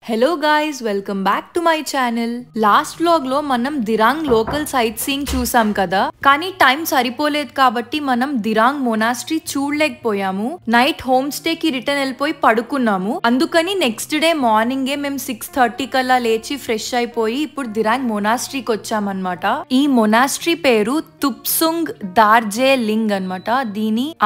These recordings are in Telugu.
Hello guys, welcome back to my channel. Last vlog లో మనం దిరాంగ్ లోకల్ సైట్ సీయింగ్ చూసాం కదా, కానీ టైం సరిపోలేదు కాబట్టి మనం దిరాంగ్ మొనాస్ట్రీ చూడలేకపోయాము. నైట్ హోమ్ స్టే కి రిటర్న్ వెళ్ళిపోయి పడుకున్నాము. అందుకని నెక్స్ట్ డే మార్నింగే మేము 6:30 కల్లా లేచి ఫ్రెష్ అయిపోయి ఇప్పుడు దిరాంగ్ మొనాస్ట్రీకి వచ్చామన్నమాట. ఈ మొనాస్ట్రీ పేరు తుప్సుంగ్ దార్జే లింగ్ అన్నమాట.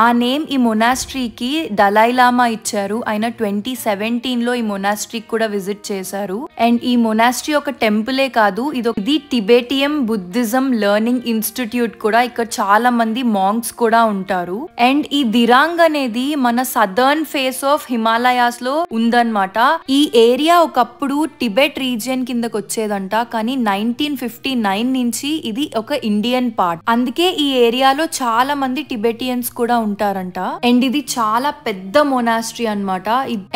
ఆ నేమ్ ఈ మొనాస్ట్రీకి దలైలామా ఇచ్చారు. ఆయన 2017 లో ఈ మొనాస్ట్రీకి కూడా విజిట్ చేశారు. అండ్ ఈ మొనాస్ట్రీ ఒక టెంపులే కాదు, ఇది టిబెటియన్ బుద్ధిజం లెర్నింగ్ ఇన్స్టిట్యూట్ కూడా. ఇక్కడ చాలా మంది మాంక్స్ కూడా ఉంటారు. అండ్ ఈ దిరాంగ్ అనేది మన సదర్న్ ఫేస్ ఆఫ్ హిమాలయాస్ లో ఉందన్నమాట. ఈ ఏరియా ఒకప్పుడు టిబెట్ రీజియన్ కిందకి వచ్చేదంట, కానీ 1959 నుంచి ఇది ఒక ఇండియన్ పార్ట్. అందుకే ఈ ఏరియాలో చాలా మంది టిబెటియన్స్ కూడా ఉంటారంట. అండ్ ఇది చాలా పెద్ద మొనాస్ట్రీ అన్నమాట.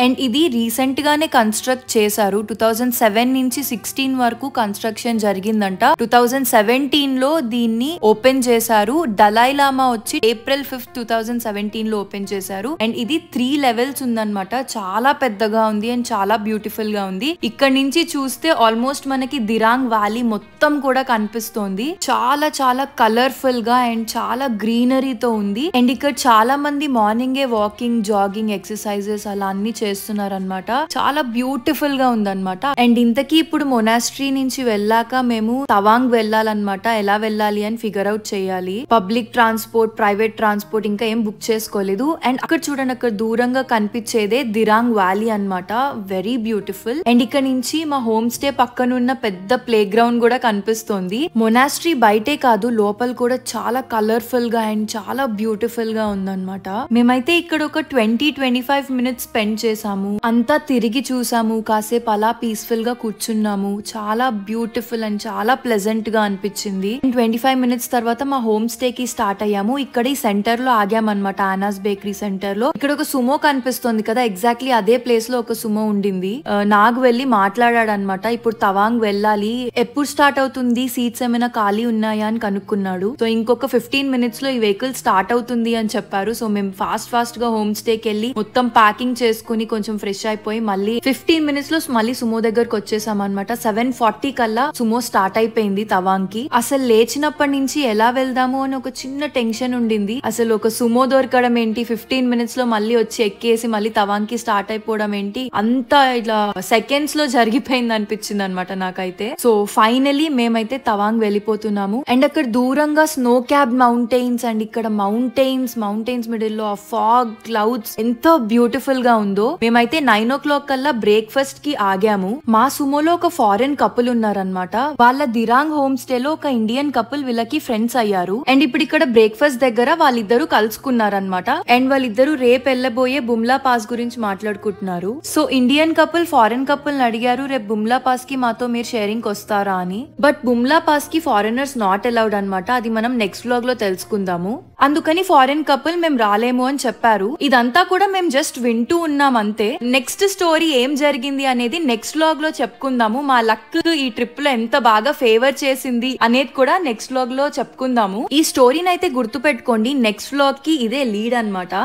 అండ్ ఇది రీసెంట్ గానే కన్స్ట్రక్ట్ చేశారు. 2007 నుంచి 16 వరకు కన్స్ట్రక్షన్ జరిగిందంట. 2017 లో దీన్ని ఓపెన్ చేశారు. దలైలామా వచ్చి April 5, 2017 లో ఓపెన్ చేశారు. అండ్ ఇది 3 లెవెల్స్ ఉందన్నమాట. చాలా పెద్దగా ఉంది అండ్ చాలా బ్యూటిఫుల్ గా ఉంది. ఇక్కడ నుంచి చూస్తే ఆల్మోస్ట్ మనకి దిరాంగ్ వ్యాలీ మొత్తం కూడా కనిపిస్తోంది. చాలా చాలా కలర్ఫుల్ గా అండ్ చాలా గ్రీనరీతో ఉంది. అండ్ ఇక్కడ చాలా మంది మార్నింగే వాకింగ్, జాగింగ్, ఎక్సర్సైజెస్ అలా అన్ని చేస్తున్నారు అనమాట. చాలా బ్యూటిఫుల్ గా ఉందన్నమాట. అండ్ ఇంతకీ ఇప్పుడు మొనాస్ట్రీ నుంచి వెళ్ళాక మేము తవాంగ్ వెళ్ళాలన్నమాట. ఎలా వెళ్ళాలి అని ఫిగర్ అవుట్ చేయాలి. పబ్లిక్ ట్రాన్స్పోర్ట్, ప్రైవేట్ ట్రాన్స్పోర్ట్ ఇంకా ఏం బుక్ చేసుకోలేదు. అండ్ అక్కడ చూడండి, అక్కడ దూరంగా కనిపించేదే దిరాంగ్ వ్యాలీ అన్నమాట. Very beautiful. అండ్ ఇక్కడ నుంచి మా హోమ్ స్టే పక్కన ఉన్న పెద్ద ప్లే గ్రౌండ్ కూడా కనిపిస్తోంది. మొనాస్ట్రీ బయటే కాదు, లోపల కూడా చాలా కలర్ఫుల్ గా అండ్ చాలా బ్యూటిఫుల్ గా ఉందన్నమాట. మేమైతే ఇక్కడ ఒక 20-25 మినిట్స్ స్పెండ్ చేసాము. అంతా తిరిగి చూసాము, కాసేపు అలా పీస్ఫుల్ గా కూర్చున్నాము. చాలా బ్యూటిఫుల్ అండ్ చాలా ప్లెజెంట్ గా అనిపించింది. 25 మినిట్స్ తర్వాత మా హోమ్ స్టే కి స్టార్ట్ అయ్యాము. ఇక్కడ ఈ సెంటర్ లో ఆగామన్నమాట, ఆనాస్ బేకరీ సెంటర్ లో. ఇక్కడ ఒక సుమో కనిపిస్తుంది కదా, ఎగ్జాక్ట్లీ అదే ప్లేస్ లో ఒక సుమో ఉండింది. నాగ్ వెళ్ళి మాట్లాడాడు అనమాట. ఇప్పుడు తవాంగ్ వెళ్ళాలి, ఎప్పుడు స్టార్ట్ అవుతుంది, సీట్స్ ఏమైనా ఖాళీ ఉన్నాయా అని కనుక్కున్నాడు. సో ఇంకొక 15 మినిట్స్ లో ఈ వెహికల్ స్టార్ట్ అవుతుంది అని చెప్పారు. సో మేము ఫాస్ట్ గా హోమ్ స్టే కి వెళ్ళి మొత్తం ప్యాకింగ్ చేసుకుని కొంచెం ఫ్రెష్ అయిపోయి మళ్ళీ 15 మినిట్స్ లో మళ్ళీ సుమో దగ్గరకు వచ్చేసాం అనమాట. 7:40 కల్లా సుమో స్టార్ట్ అయిపోయింది తవాంగ్ కి. అసలు లేచినప్పటి నుంచి ఎలా వెళ్దాము అని ఒక చిన్న టెన్షన్ ఉండింది. అసలు ఒక సుమో దొరకడం ఏంటి, 15 మినిట్స్ లో మళ్ళీ వచ్చి ఎక్కేసి మళ్ళీ తవాంగ్ కి స్టార్ట్ అయిపోవడం ఏంటి, అంతా ఇలా సెకండ్స్ లో జరిగిపోయింది అనిపించింది అనమాట నాకైతే. సో ఫైనలీ మేమైతే తవాంగ్ వెళ్ళిపోతున్నాము. అండ్ అక్కడ దూరంగా స్నో క్యాప్ మౌంటైన్స్ అండ్ ఇక్కడ మౌంటైన్స్ మిడిల్ లో ఆ ఫాగ్ క్లౌడ్స్ ఎంత బ్యూటిఫుల్ గా ఉందో. మేమైతే 9 o'clock కల్లా బ్రేక్ఫాస్ట్ కి ఆగాము. మా సుమోలో ఒక ఫారెన్ కపుల్ ఉన్నారనమాట. వాళ్ళ దిరాంగ్ హోమ్ స్టే లో ఒక ఇండియన్ కపుల్ వీళ్ళకి ఫ్రెండ్స్ అయ్యారు. అండ్ ఇప్పుడు ఇక్కడ బ్రేక్ఫాస్ట్ దగ్గర వాళ్ళిద్దరు కలుసుకున్నారనమాట. అండ్ వాళ్ళిద్దరు రేపు వెళ్ళబోయే బుమ్లా పాస్ గురించి మాట్లాడుకుంటున్నారు. So Indian couple foreign couple అడిగారు, రేపు బుమ్లా పాస్ కి మాతో మీరు షేరింగ్ వస్తారా అని. బట్ బుమ్లా పాస్ కి ఫారెనర్స్ నాట్ అలౌడ్ అనమాట. అది మనం నెక్స్ట్ వ్లాగ్ లో తెలుసుకుందాము. అందుకని ఫారెన్ కపుల్ మేము రాలేము అని చెప్పారు. ఇదంతా కూడా మేము జస్ట్ వింటూ ఉన్నాం అంతే. నెక్స్ట్ స్టోరీ ఏం జరిగింది అనేది నెక్స్ట్ వ్లాగ్ లో చెప్పుకుందాము. మా లక్ ఈ ట్రిప్ లో ఎంత బాగా ఫేవర్ చేసింది అనేది కూడా నెక్స్ట్ వ్లాగ్ లో చెప్పుకుందాము. ఈ స్టోరీని అయితే గుర్తు పెట్టుకోండి, నెక్స్ట్ వ్లాగ్ కి ఇదే లీడ్ అన్నమాట.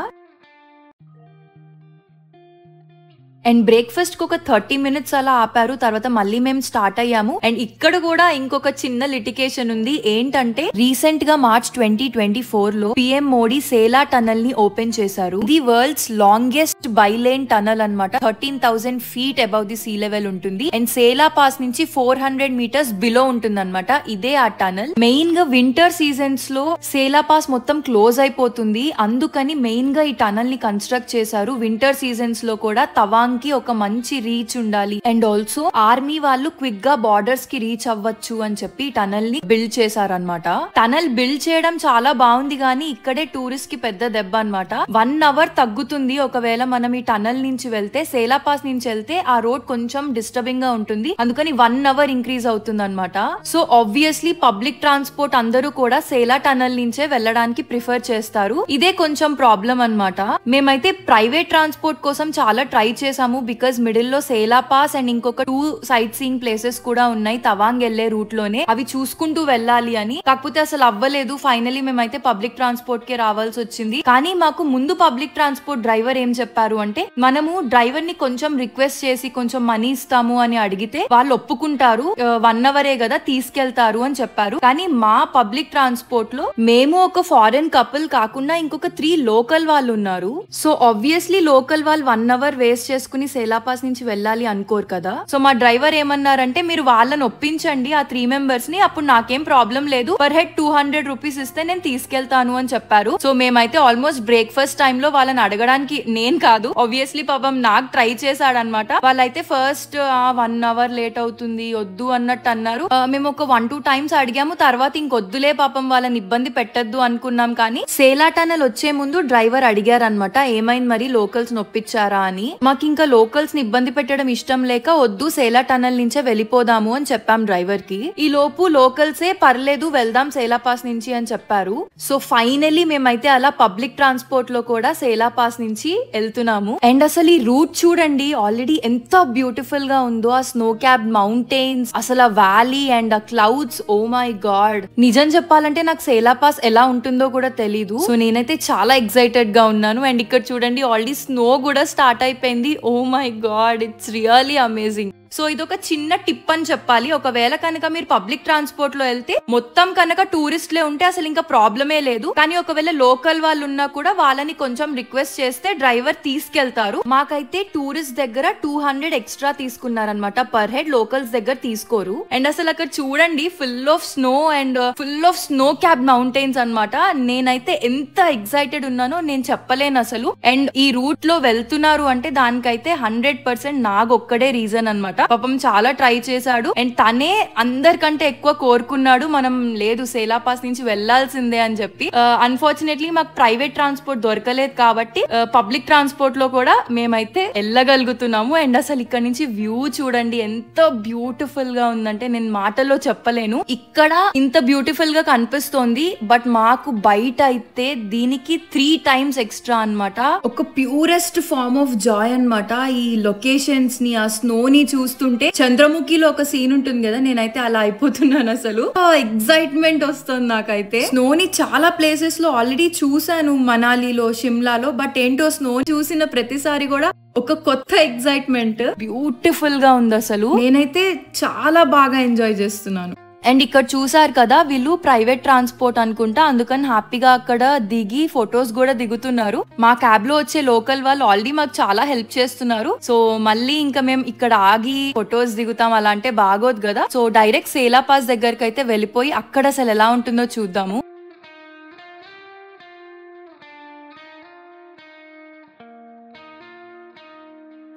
అండ్ బ్రేక్ఫాస్ట్ కి ఒక 30 మినిట్స్ అలా ఆపారు. తర్వాత మళ్ళీ మేము స్టార్ట్ అయ్యాము. అండ్ ఇక్కడ కూడా ఇంకొక చిన్న లిటికేషన్ ఉంది. ఏంటంటే రీసెంట్ గా మార్చ్ 2024 లో PM మోడీ సేలా టనల్ ని ఓపెన్ చేశారు. ఇది వరల్డ్స్ లాంగెస్ట్ బైలేన్ టనల్ అన్నమాట. 13,000 feet above the sea level ఉంటుంది. అండ్ సేలా పాస్ నుంచి 400 meters బిలో ఉంటుంది అనమాట. ఇదే ఆ టనల్. మెయిన్ గా వింటర్ సీజన్స్ లో సేలా పాస్ మొత్తం క్లోజ్ అయిపోతుంది. అందుకని మెయిన్ గా ఈ టనల్ ని కన్స్ట్రక్ట్ చేశారు. వింటర్ సీజన్స్ లో కూడా తవాంగ్ కి ఒక మంచి రీచ్ ఉండాలి. అండ్ ఆల్సో ఆర్మీ వాళ్ళు క్విక్ గా బార్డర్స్ కి రీచ్ అవ్వచ్చు అని చెప్పి టనల్ ని బిల్డ్ చేశారనమాట. టనల్ బిల్డ్ చేయడం చాలా బాగుంది, కానీ ఇక్కడే టూరిస్ట్ కి పెద్ద దెబ్బ అనమాట. 1 hour తగ్గుతుంది ఒకవేళ మనం ఈ టనల్ నుంచి వెళ్తే. సేలా పాస్ నుంచి వెళ్తే ఆ రోడ్ కొంచెం డిస్టర్బింగ్ గా ఉంటుంది, అందుకని 1 hour ఇంక్రీజ్ అవుతుంది అనమాట. సో ఆబ్వియస్లీ పబ్లిక్ ట్రాన్స్పోర్ట్ అందరూ కూడా సేలా టనల్ నుంచే వెళ్ళడానికి ప్రిఫర్ చేస్తారు. ఇదే కొంచెం ప్రాబ్లం అనమాట. మేమైతే ప్రైవేట్ ట్రాన్స్పోర్ట్ కోసం చాలా ట్రై చేసాం చేసాము బికాజ్ మిడిల్ లో సేలా పాస్ అండ్ ఇంకొక 2 సైట్ సీయింగ్ ప్లేసెస్ కూడా ఉన్నాయి తవాంగ్ వెళ్లే రూట్ లోనే, అవి చూసుకుంటూ వెళ్ళాలి అని. కాకపోతే అసలు అవ్వలేదు. ఫైనలీ మేమైతే పబ్లిక్ ట్రాన్స్పోర్ట్ కే రావాల్సి వచ్చింది. కానీ మాకు ముందు పబ్లిక్ ట్రాన్స్పోర్ట్ డ్రైవర్ ఏం చెప్పారు అంటే, మనము డ్రైవర్ ని కొంచెం రిక్వెస్ట్ చేసి కొంచెం మనీ ఇస్తాము అని అడిగితే వాళ్ళు ఒప్పుకుంటారు, 1 అవరే కదా తీసుకెళ్తారు అని చెప్పారు. కానీ మా పబ్లిక్ ట్రాన్స్పోర్ట్ లో మేము ఒక ఫారెన్ కపుల్ కాకుండా ఇంకొక 3 లోకల్ వాళ్ళు ఉన్నారు. సో ఆబ్వియస్లీ లోకల్ వాళ్ళు 1 అవర్ వేస్ట్ చేసుకుని సేలాపాస్ నుంచి వెళ్ళాలి అనుకోరు కదా. సో మా డ్రైవర్ ఏమన్నారంటే, మీరు వాళ్ళని ఒప్పించండి ఆ 3 మెంబర్స్ ని, అప్పుడు నాకేం ప్రాబ్లం లేదు, పర్ హెడ్ 200 రూపీస్ ఇస్తే నేను తీసుకెళ్తాను అని చెప్పారు. సో మేమైతే ఆల్మోస్ట్ బ్రేక్ఫాస్ట్ టైమ్ లో వాళ్ళని అడగడానికి, నేను కాదు ఆబ్వియస్లీ పాపం నాకు ట్రై చేశాడనమాట. వాళ్ళైతే ఫస్ట్ 1 అవర్ లేట్ అవుతుంది వద్దు అన్నట్టు అన్నారు. మేము ఒక 1-2 టైమ్స్ అడిగాము, తర్వాత ఇంకొద్దులే పాపం వాళ్ళని ఇబ్బంది పెట్టద్దు అనుకున్నాం. కానీ సేలా టనల్ వచ్చే ముందు డ్రైవర్ అడిగారనమాట, ఏమైంది మరి లోకల్స్ నొప్పించారా అని. మాకు ఇంకా లోకల్స్ ని ఇబ్బంది పెట్టడం ఇష్టం లేక, వద్దు సేలా టనల్ నుంచే వెళ్ళిపోదాము అని చెప్పాం డ్రైవర్ కి. ఈ లోపు లోకల్సే పర్లేదు వెళ్దాం సేలా పాస్ నుంచి అని చెప్పారు. సో ఫైనలీ మేమైతే అలా పబ్లిక్ ట్రాన్స్పోర్ట్ లో కూడా సేలా పాస్ నుంచి వెళ్తున్నాము. అండ్ అసలు ఈ రూట్ చూడండి ఆల్రెడీ ఎంత బ్యూటిఫుల్ గా ఉందో, ఆ స్నో క్యాప్ మౌంటైన్స్, అసలు ఆ వ్యాలీ అండ్ ఆ క్లౌడ్స్. ఓ మై గాడ్, నిజం చెప్పాలంటే నాకు సేలా పాస్ ఎలా ఉంటుందో కూడా తెలీదు. సో నేనైతే చాలా ఎక్సైటెడ్ గా ఉన్నాను. అండ్ ఇక్కడ చూడండి ఆల్రెడీ స్నో కూడా స్టార్ట్ అయిపోయింది. Oh my god, it's really amazing. So ఇదొక చిన్న టిప్ అని చెప్పాలి. ఒకవేళ కనుక మీరు పబ్లిక్ ట్రాన్స్పోర్ట్ లో వెళ్తే మొత్తం కనుక టూరిస్ట్లే ఉంటే అసలు ఇంకా ప్రాబ్లమే లేదు. కానీ ఒకవేళ లోకల్ వాళ్ళు ఉన్నా కూడా వాళ్ళని కొంచెం రిక్వెస్ట్ చేస్తే డ్రైవర్ తీసుకెళ్తారు. మాకైతే టూరిస్ట్ దగ్గర 200 ఎక్స్ట్రా తీసుకున్నారనమాట పర్ హెడ్, లోకల్స్ దగ్గర తీసుకోరు. అండ్ అసలు అక్కడ చూడండి full of snow and full of snow cap mountains అనమాట. నేనైతే ఎంత ఎక్సైటెడ్ ఉన్నానో నేను చెప్పలేను అసలు. అండ్ ఈ రూట్ లో వెళ్తున్నారు అంటే దానికైతే 100% నాగొక్కడే రీజన్ అనమాట. పాపం చాలా ట్రై చేశాడు అండ్ తనే అందరికంటే ఎక్కువ కోరుకున్నాడు, మనం లేదు సేలా పాస్ నుంచి వెళ్లాల్సిందే అని చెప్పి. అన్ఫార్చునేట్లీ మాకు ప్రైవేట్ ట్రాన్స్పోర్ట్ దొరకలేదు కాబట్టి పబ్లిక్ ట్రాన్స్పోర్ట్ లో కూడా మేమైతే వెళ్ళగలుగుతున్నాము. అండ్ అసలు ఇక్కడ నుంచి వ్యూ చూడండి ఎంత బ్యూటిఫుల్ గా ఉందంటే నేను మాటల్లో చెప్పలేను. ఇక్కడ ఇంత బ్యూటిఫుల్ గా కనిపిస్తోంది, బట్ మాకు బయట అయితే దీనికి 3 టైమ్స్ ఎక్స్ట్రా అన్నమాట. ఒక ప్యూరెస్ట్ ఫార్మ్ ఆఫ్ జాయ్ అన్నమాట. ఈ లొకేషన్స్ ని, ఆ స్నో ని చూస్తుంటే చంద్రముఖిలో ఒక సీన్ ఉంటుంది కదా, నేనైతే అలా అయిపోతున్నాను. అసలు ఎక్సైట్మెంట్ వస్తుంది నాకైతే. స్నోని చాలా ప్లేసెస్ లో ఆల్రెడీ చూసాను, మనాలిలో, షిమ్లాలో, బట్ ఏంటో స్నో చూసిన ప్రతిసారి కూడా ఒక కొత్త ఎక్సైట్మెంట్. బ్యూటిఫుల్ గా ఉంది అసలు. నేనైతే చాలా బాగా ఎంజాయ్ చేస్తున్నాను. అండ్ ఇక్కడ చూసారు కదా వీళ్ళు ప్రైవేట్ ట్రాన్స్పోర్ట్ అనుకుంటా, అందుకని హ్యాపీగా అక్కడ దిగి ఫొటోస్ కూడా దిగుతున్నారు. మా క్యాబ్ లో వచ్చే లోకల్ వాళ్ళు ఆల్రెడీ మాకు చాలా హెల్ప్ చేస్తున్నారు. సో మళ్ళీ ఇంకా మేము ఇక్కడ ఆగి ఫొటోస్ దిగుతాం అలా అంటే బాగోదు కదా. సో డైరెక్ట్ సేలా పాస్ దగ్గరికి అయితే వెళ్ళిపోయి అక్కడ అసలు ఎలా ఉంటుందో చూద్దాము.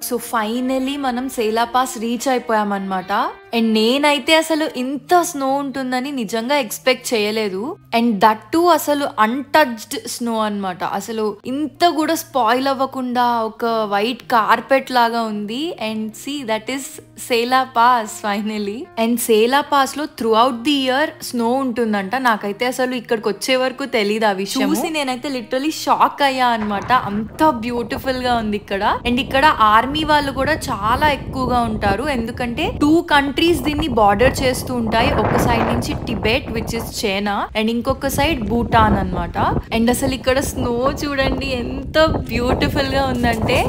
సో ఫైనలీ మనం సేలా పాస్ రీచ్ అయిపోయామన్నమాట. అండ్ నేనైతే అసలు ఇంత స్నో ఉంటుందని నిజంగా ఎక్స్పెక్ట్ చేయలేదు. అండ్ దట్ టు అసలు అన్టచ్డ్ స్నో అన్నమాట. అసలు ఇంత కూడా స్పాయిల్ అవ్వకుండా ఒక వైట్ కార్పెట్ లాగా ఉంది. And see that is Sela pass finally. And Sela pass లో throughout the year snow ఉంటుందంట. నాకైతే అసలు ఇక్కడికి వచ్చే వరకు తెలియదు ఆ విషయం. చూసి నేనైతే లిటరలీ షాక్ అయ్యా అనమాట. అంత బ్యూటిఫుల్ గా ఉంది ఇక్కడ. అండ్ ఇక్కడ ఆర్మీ వాళ్ళు కూడా చాలా ఎక్కువగా ఉంటారు, ఎందుకంటే 2 కంట్రీస్ దీన్ని బార్డర్ చేస్తూ ఉంటాయి. ఒక సైడ్ నుంచి Tibet which is China and ఇంకొక సైడ్ భూటాన్ అన్నమాట. అండ్ అసలు ఇక్కడ స్నో చూడండి ఎంత బ్యూటిఫుల్ గా ఉందంటే.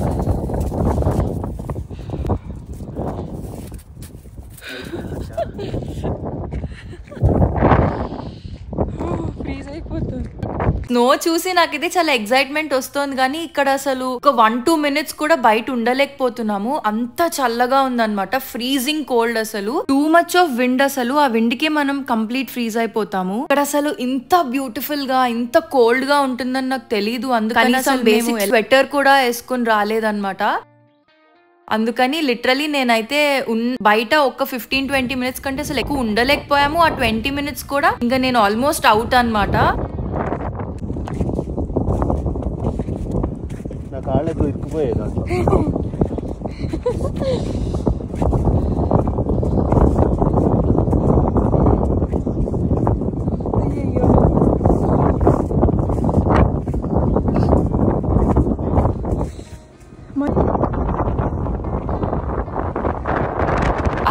ఫ్రీజ్ అయిపోతుంది. స్నో చూసి నాకైతే చాలా ఎక్సైట్మెంట్ వస్తుంది, కానీ ఇక్కడ అసలు ఒక 1-2 మినిట్స్ కూడా బయట ఉండలేకపోతున్నాము. అంత చల్లగా ఉందన్నమాట, ఫ్రీజింగ్ కోల్డ్. అసలు టూ మచ్ ఆఫ్ విండ్. అసలు ఆ విండ్ కి మనం కంప్లీట్ ఫ్రీజ్ అయిపోతాము. ఇక్కడ అసలు ఇంత బ్యూటిఫుల్ గా ఇంత కోల్డ్ గా ఉంటుందని నాకు తెలీదు. అందుకని అసలు బేసిక్ స్వెటర్ కూడా వేసుకుని రాలేదన్నమాట. అందుకని లిటరలీ నేనైతే బయట ఒక 15-20 మినిట్స్ కంటే అసలు ఎక్కువ ఉండలేకపోయాము. ఆ 20 మినిట్స్ కూడా ఇంకా నేను ఆల్మోస్ట్ అవుట్ అన్నమాట. కాళ్ళకు ఇరుక్కుపోయేది.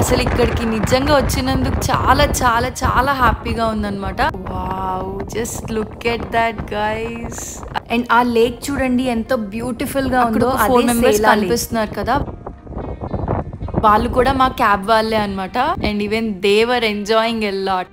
అసలు ఇక్కడికి నిజంగా వచ్చినందుకు చాలా చాలా చాలా హ్యాపీగా ఉందన్నమాట. Wow, just look at that guys. And ఆ లేక్ చూడండి ఎంత బ్యూటిఫుల్ గా ఉందో. 4 మెంబర్స్ కనిపిస్తున్నారు కదా, వాళ్ళు కూడా మా క్యాబ్ వాళ్ళే అన్నమాట. And even they were enjoying a lot.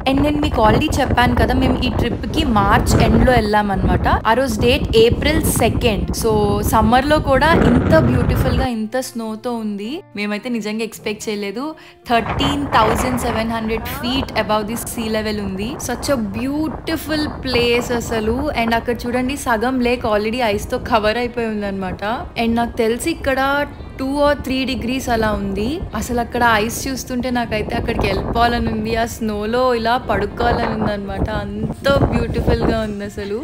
And నేను మీకు ఆల్రెడీ చెప్పాను కదా, మేము ఈ ట్రిప్ కి మార్చ్ ఎండ్ లో వెళ్ళామన్నమాట. ఆ రోజు date April 2nd. So summer లో కూడా ఇంత బ్యూటిఫుల్ గా ఇంత స్నోతో ఉంది. మేమైతే నిజంగా ఎక్స్పెక్ట్ చేయలేదు. 13,700 feet above the sea level ఉంది. సచ్ అ బ్యూటిఫుల్ ప్లేస్ అసలు. అండ్ అక్కడ చూడండి, సగం లేక్ ఆల్రెడీ ఐస్ తో కవర్ అయిపోయి ఉంది అనమాట. అండ్ నాకు తెలిసి ఇక్కడ 2 or 3 degrees అలా ఉంది. అసలు అక్కడ ఐస్ చూస్తుంటే నాకైతే అక్కడికి వెళ్ళిపోవాలని ఉంది. ఆ స్నోలో ఇలా పడుకోవాలని ఉంది అనమాట. అంత బ్యూటిఫుల్ గా ఉంది అసలు.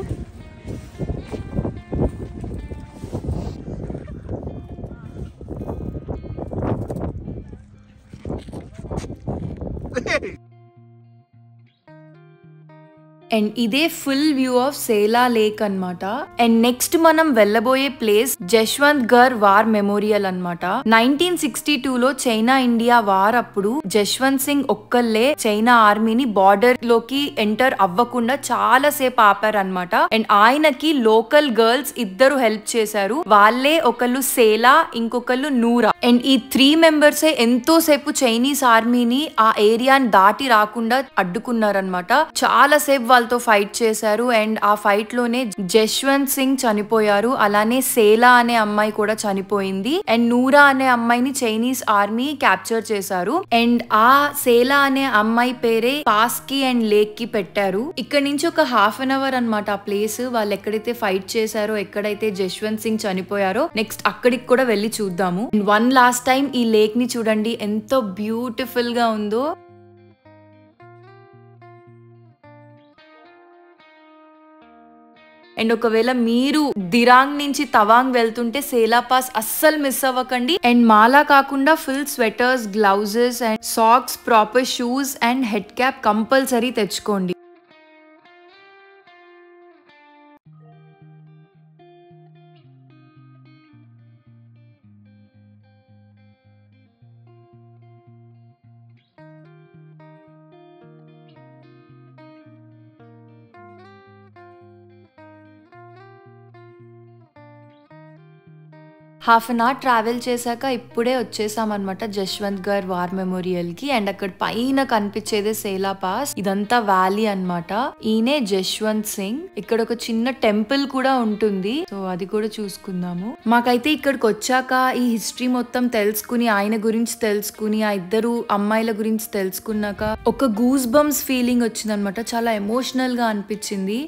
అండ్ ఇదే ఫుల్ వ్యూ ఆఫ్ సేలా లేక్ అన్నమాట. అండ్ నెక్స్ట్ మనం వెళ్ళబోయే ప్లేస్ జశ్వంత్ గర్ వార్ మెమోరియల్ అన్నమాట. 1962లో చైనా ఇండియా వార్ అప్పుడు జశ్వంత్ సింగ్ ఒక్కళ్ళే చైనా ఆర్మీని బార్డర్ లోకి ఎంటర్ అవ్వకుండా చాలా సేపు ఆపారన్నమాట. అండ్ ఆయనకి లోకల్ గర్ల్స్ ఇద్దరు హెల్ప్ చేశారు. వాళ్ళే ఒకళ్ళు సేలా, ఇంకొకళ్ళు నూరా. అండ్ ఈ 3 మెంబర్సే ఎంతో సేపు చైనీస్ ఆర్మీని ఆ ఏరియాని దాటి రాకుండా అడ్డుకున్నారనమాట. చాలా సేపు వాళ్ళతో ఫైట్ చేశారు. అండ్ ఆ ఫైట్ లోనే జశ్వంత్ సింగ్ చనిపోయారు. అలానే సేలా అనే అమ్మాయి కూడా చనిపోయింది. అండ్ నూరా అనే అమ్మాయిని చైనీస్ ఆర్మీ క్యాప్చర్ చేశారు. అండ్ ఆ సేలా అనే అమ్మాయి పేరే పాస్కి అండ్ లేక్ కి పెట్టారు. ఇక్కడ నుంచి ఒక 1/2 hour అన్నమాట ఆ ప్లేస్. వాళ్ళు ఎక్కడైతే ఫైట్ చేశారో, ఎక్కడైతే జశ్వంత్ సింగ్ చనిపోయారో, నెక్స్ట్ అక్కడికి కూడా వెళ్ళి చూద్దాము. అండ్ వన్ లాస్ట్ టైం ఈ లేక్ ని చూడండి ఎంతో బ్యూటిఫుల్ గా ఉందో. అండ్ ఒకవేళ మీరు దిరాంగ్ నుంచి తవాంగ్ వెళ్తుంటే సేలా పాస్ అస్సలు మిస్ అవ్వకండి. అండ్ మాలా కాకుండా full sweaters, gloves and socks, proper shoes and head cap compulsory తెచ్చుకోండి. హాఫ్ అన్ అవర్ ట్రావెల్ చేశాక ఇప్పుడే వచ్చేసాం అనమాట జశ్వంత్ గర్ వార్ మెమోరియల్ కి. అండ్ అక్కడ పైన కనిపించేదే సేలా పాస్. ఇదంతా వ్యాలీ అన్నమాట. ఈయనే జశ్వంత్ సింగ్. ఇక్కడ ఒక చిన్న టెంపుల్ కూడా ఉంటుంది. సో అది కూడా చూసుకుందాము. మాకైతే ఇక్కడికి వచ్చాక ఈ హిస్టరీ మొత్తం తెలుసుకుని, ఆయన గురించి తెలుసుకుని, ఆ ఇద్దరు అమ్మాయిల గురించి తెలుసుకున్నాక ఒక గూస్ బంప్స్ ఫీలింగ్ వచ్చింది అనమాట. చాలా ఎమోషనల్ గా అనిపించింది.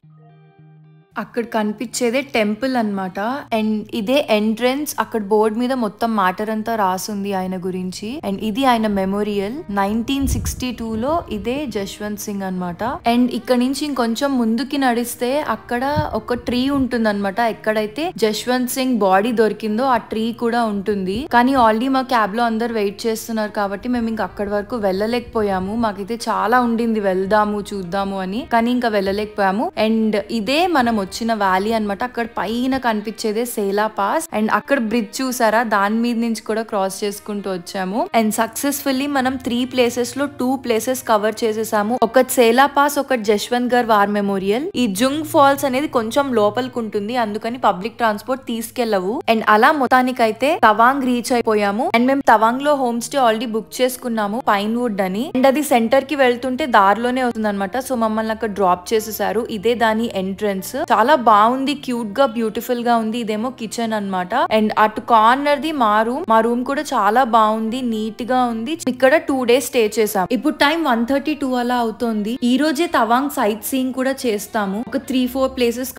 అక్కడ కనిపించేదే టెంపుల్ అన్నమాట. అండ్ ఇదే ఎంట్రన్స్. అక్కడ బోర్డ్ మీద మొత్తం మ్యాటర్ అంతా రాసుంది ఆయన గురించి. అండ్ ఇది ఆయన మెమోరియల్. 1962లో ఇదే జశ్వంత్ సింగ్ అన్నమాట. అండ్ ఇక్కడ నుంచి ఇంకొంచెం ముందుకి నడిస్తే అక్కడ ఒక ట్రీ ఉంటుంది అనమాట. ఎక్కడైతే జశ్వంత్ సింగ్ బాడీ దొరికిందో ఆ ట్రీ కూడా ఉంటుంది. కానీ ఆల్రెడీ మా క్యాబ్ లో అందరు వెయిట్ చేస్తున్నారు కాబట్టి మేము ఇంకా అక్కడి వరకు వెళ్ళలేకపోయాము. మాకైతే చాలా ఉండింది వెళ్దాము చూద్దాము అని, కానీ ఇంకా వెళ్ళలేకపోయాము. అండ్ ఇదే మనం వచ్చిన వ్యాలీ అన్నమాట. అక్కడ పైన కనిపించేదే సేలా పాస్. అండ్ అక్కడ బ్రిడ్జ్ చూసారా, దాని మీద నుంచి కూడా క్రాస్ చేసుకుంటూ వచ్చాము. అండ్ సక్సెస్ఫుల్లీ మనం 3 places లో 2 places కవర్ చేసేసాము. ఒకటి సేలా పాస్, ఒకటి జశ్వంత్ గర్ వార్ మెమోరియల్. ఈ జుంగ్ ఫాల్స్ అనేది కొంచెం లోపలికి ఉంటుంది, అందుకని పబ్లిక్ ట్రాన్స్పోర్ట్ తీసుకెళ్లవు. అండ్ అలా మొత్తానికైతే తవాంగ్ రీచ్ అయిపోయాము. అండ్ మేము తవాంగ్ లో హోమ్ స్టే ఆల్రెడీ బుక్ చేసుకున్నాము, పైన్ వుడ్ అని. అండ్ అది సెంటర్ కి వెళ్తుంటే దారిలోనే వస్తుంది అనమాట. సో మమ్మల్ని అక్కడ డ్రాప్ చేసేసారు. ఇదే దాని ఎంట్రన్స్. చాలా బాగుంది, క్యూట్ గా బ్యూటిఫుల్ గా ఉంది. ఇదేమో కిచెన్ అన్నమాట. అండ్ అటు కార్నర్ ది మా రూమ్ కూడా చాలా బాగుంది, నీట్ గా ఉంది. ఇక్కడ 2 days స్టే చేసాం. ఇప్పుడు టైం 1:32 అలా అవుతోంది. ఈ రోజే తవాంగ్ సైట్ సీయింగ్ కూడా చేస్తాము. ఒక 3-4 places